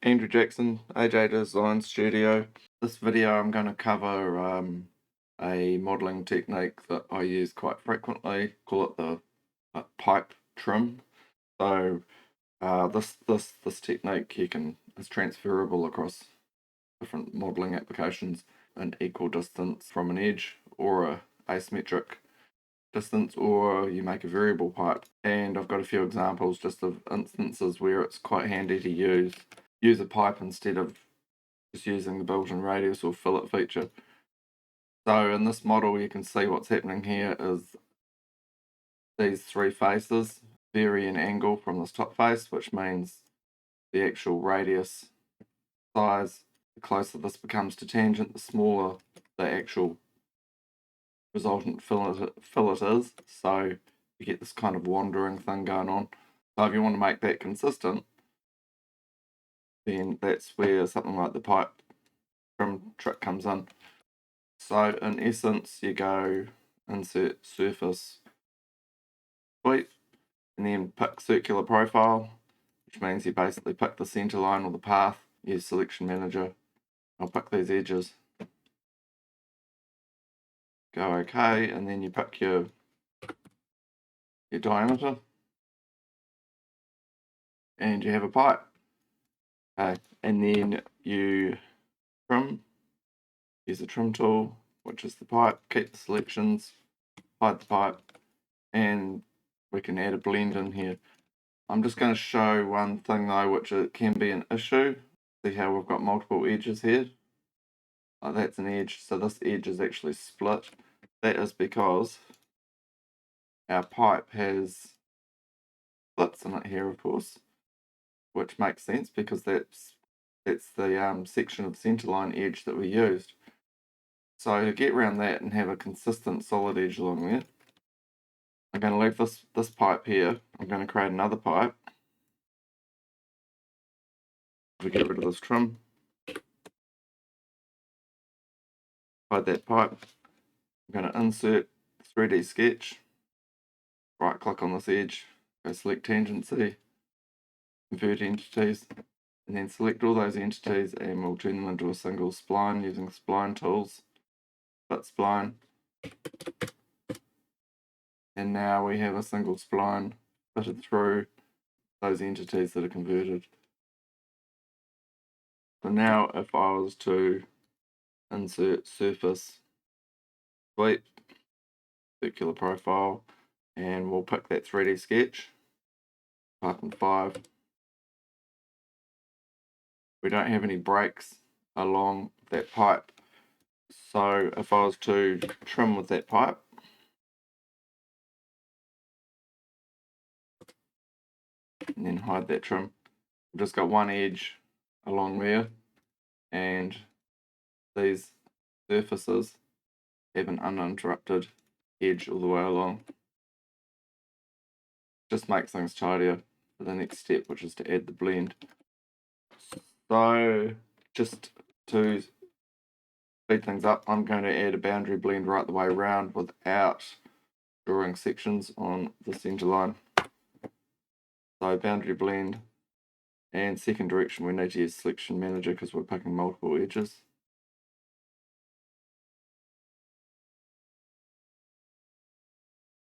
Andrew Jackson, AJ Design Studio. This video I'm going to cover a modelling technique that I use quite frequently. Call it the pipe trim. So this technique is transferable across different modelling applications. An equal distance from an edge, or a asymmetric distance, or you make a variable pipe. And I've got a few examples just of instances where it's quite handy to use a pipe instead of just using the built-in radius or fillet feature. So in this model you can see what's happening here is these three faces vary in angle from this top face, which means the actual radius size, the closer this becomes to tangent, the smaller the actual resultant fillet is. So you get this kind of wandering thing going on. So if you want to make that consistent, then that's where something like the pipe trim trick comes in. So in essence, you go insert surface sweep and then pick circular profile, which means you basically pick the center line or the path, use selection manager. I'll pick these edges, go OK, and then you pick your diameter and you have a pipe. Okay, and then you trim, use the trim tool, which is the pipe, keep the selections, hide the pipe, and we can add a blend in here. I'm just going to show one thing though, which it can be an issue. See how we've got multiple edges here? Oh, that's an edge, so this edge is actually split. That is because our pipe has splits in it here, of course, which makes sense because that's the section of centerline edge that we used. So to get around that and have a consistent solid edge along there, I'm going to leave this pipe here. I'm going to create another pipe. We get rid of this trim. Hide that pipe. I'm going to insert 3D sketch. Right click on this edge. Go select tangency. Convert entities. And then select all those entities and we'll turn them into a single spline using spline tools. Split spline. And now we have a single spline fitted through those entities that are converted. So now if I was to insert surface sweep, circular profile, and we'll pick that 3D sketch, type in 5. We don't have any breaks along that pipe. So if I was to trim with that pipe, and then hide that trim, I've just got one edge along there, and these surfaces have an uninterrupted edge all the way along. Just makes things tidier for the next step, which is to add the blend. So just to speed things up, I'm going to add a boundary blend right the way around without drawing sections on the center line. So boundary blend, and second direction we need to use selection manager because we're picking multiple edges.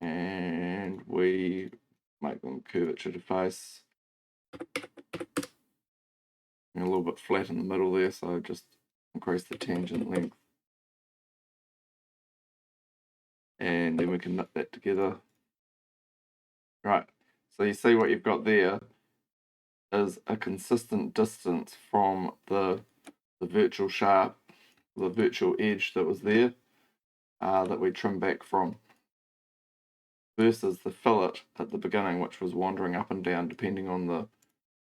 And we make them curvature to face. And a little bit flat in the middle there, so just increase the tangent length. And then we can knit that together. Right, so you see what you've got there is a consistent distance from the virtual sharp, the virtual edge that was there, that we trimmed back from, versus the fillet at the beginning, which was wandering up and down depending on the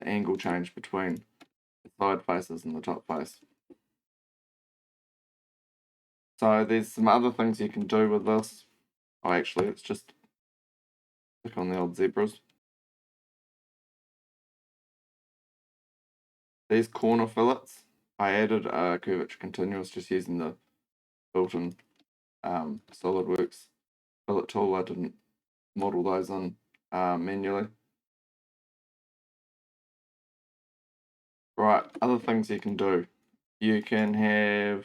angle change between the side faces and the top face. So there's some other things you can do with this. Oh, actually, let's just click on the old zebras. These corner fillets, I added a curvature continuous just using the built-in Solidworks fillet tool. I didn't model those in manually. Right, other things you can do. You can have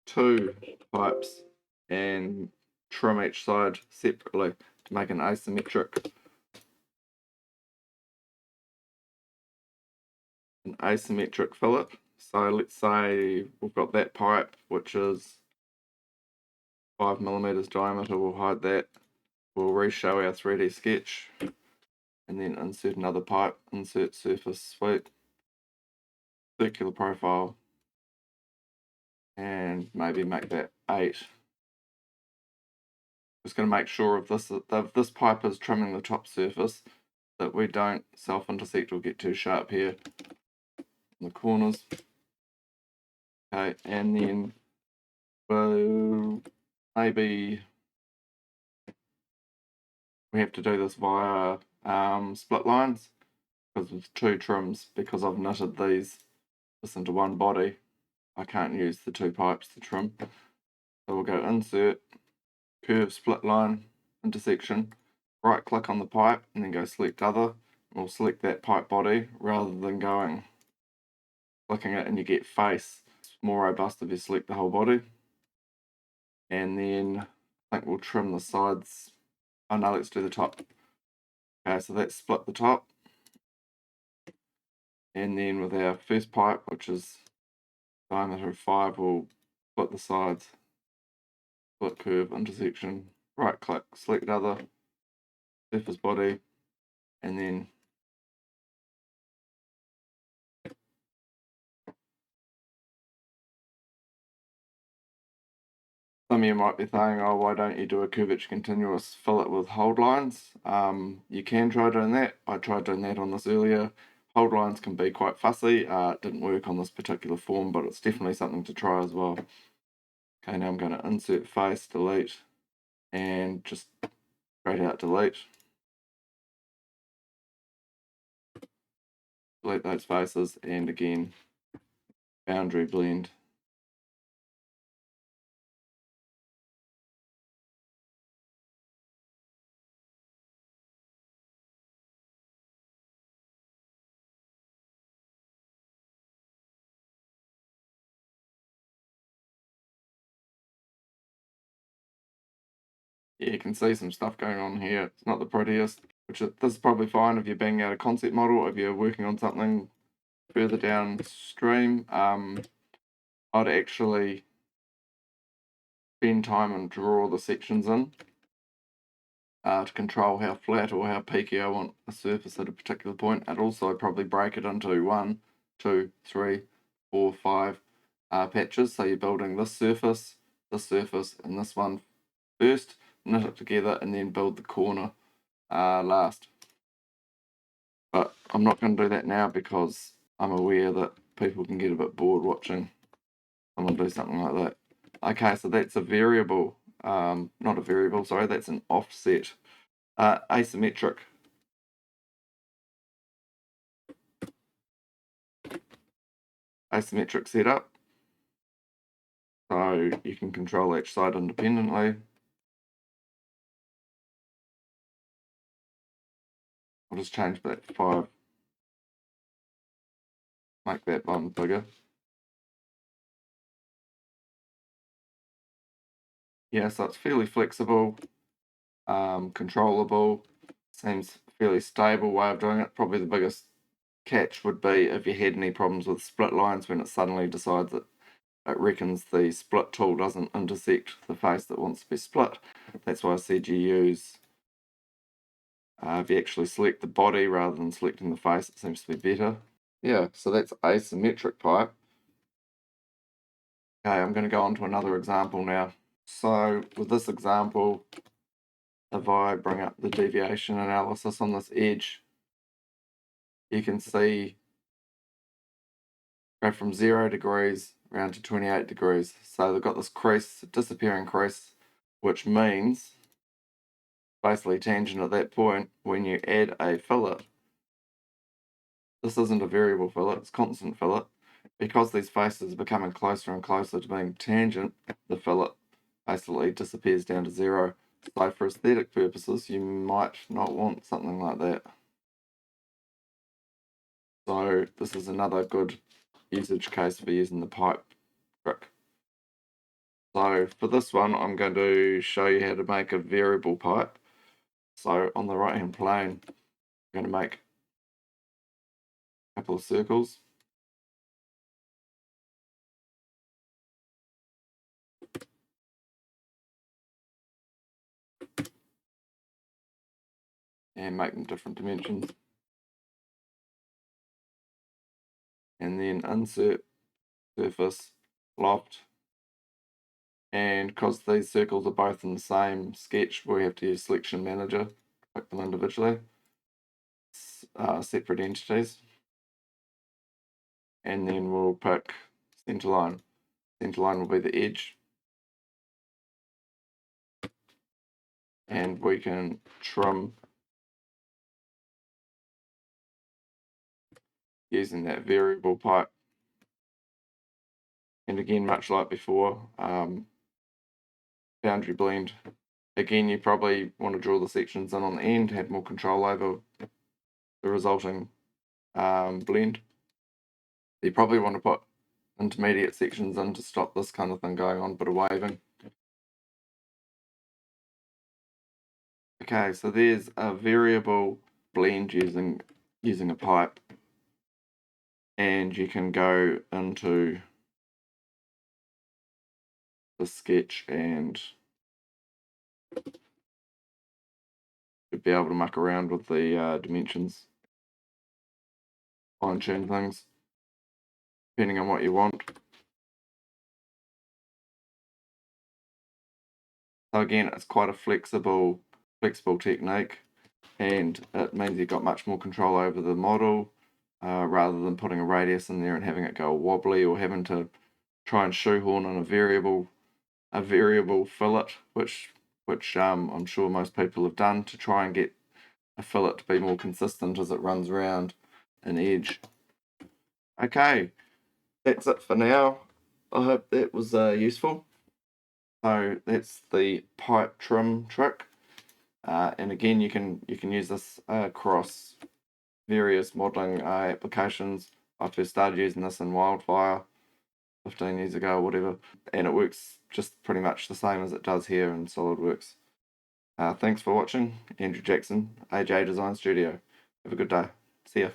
2 pipes and trim each side separately to make an asymmetric fillet. So let's say we've got that pipe which is 5mm diameter. We'll hide that. We'll reshow our 3D sketch and then insert another pipe, insert surface sweep, circular profile, and maybe make that 8. Just going to make sure if this pipe is trimming the top surface that we don't self-intersect or get too sharp here in the corners. Okay, and then we'll maybe we have to do this via split lines because with 2 trims, because I've knitted this into one body, I can't use the 2 pipes to trim. So we'll go insert, curve split line, intersection, right click on the pipe and then go select other. We'll select that pipe body rather than clicking it and you get face. It's more robust if you select the whole body. And then I think we'll trim the sides. Oh no, let's do the top. Okay, so that's split the top. And then with our first pipe, which is diameter of 5, we'll split the sides. Split curve, intersection, right click, select other, surface body, and then some of you might be saying, oh, why don't you do a curvature continuous fillet with hold lines? You can try doing that. I tried doing that on this earlier. Hold lines can be quite fussy. It didn't work on this particular form, but it's definitely something to try as well. Okay, now I'm going to insert face, delete, and just straight out delete. Delete those faces, and again, boundary blend. Yeah, you can see some stuff going on here. It's not the prettiest, this is probably fine if you're banging out a concept model, if you're working on something further downstream. I'd actually spend time and draw the sections in to control how flat or how peaky I want a surface at a particular point. I'd also probably break it into 1, 2, 3, 4, 5 patches. So you're building this surface, and this one first, knit it together, and then build the corner last. But I'm not going to do that now because I'm aware that people can get a bit bored watching someone do something like that. Okay, so that's a variable, not a variable, sorry, that's an offset, asymmetric. Asymmetric setup. So you can control each side independently. I'll just change that to 5. Make that one bigger. Yeah, so it's fairly flexible, controllable, seems fairly stable way of doing it. Probably the biggest catch would be if you had any problems with split lines when it suddenly decides that it reckons the split tool doesn't intersect the face that wants to be split. That's why I said you use, if you actually select the body rather than selecting the face, it seems to be better. Yeah, so that's asymmetric pipe. Okay, I'm going to go on to another example now. So with this example, if I bring up the deviation analysis on this edge, you can see go from 0 degrees around to 28 degrees. So they've got this crease, disappearing crease, which means basically tangent at that point when you add a fillet. This isn't a variable fillet, it's constant fillet. Because these faces are becoming closer and closer to being tangent, the fillet basically disappears down to 0. So for aesthetic purposes, you might not want something like that. So this is another good usage case for using the pipe trick. So for this one, I'm going to show you how to make a variable pipe. So on the right hand plane, I'm going to make a couple of circles. And make them different dimensions. And then insert surface, loft. And because these circles are both in the same sketch, we have to use selection manager, pick them individually, separate entities. And then we'll pick center line. Center line will be the edge. And we can trim using that variable pipe. And again, much like before, boundary blend. Again, you probably want to draw the sections in on the end, have more control over the resulting blend. You probably want to put intermediate sections in to stop this kind of thing going on, bit of waving. Okay, so there's a variable blend using a pipe, and you can go into the sketch and you'll be able to muck around with the dimensions, fine tune things depending on what you want. So again, it's quite a flexible technique, and it means you've got much more control over the model rather than putting a radius in there and having it go wobbly, or having to try and shoehorn in a variable fillet, which I'm sure most people have done to try and get a fillet to be more consistent as it runs around an edge. Okay, that's it for now. I hope that was useful. So that's the pipe trim trick, and again, you can use this across various modelling applications. I first started using this in wildfire 15 years ago or whatever, and it works just pretty much the same as it does here in Solidworks. Thanks for watching. Andrew Jackson, AJ Design Studio. Have a good day. See ya.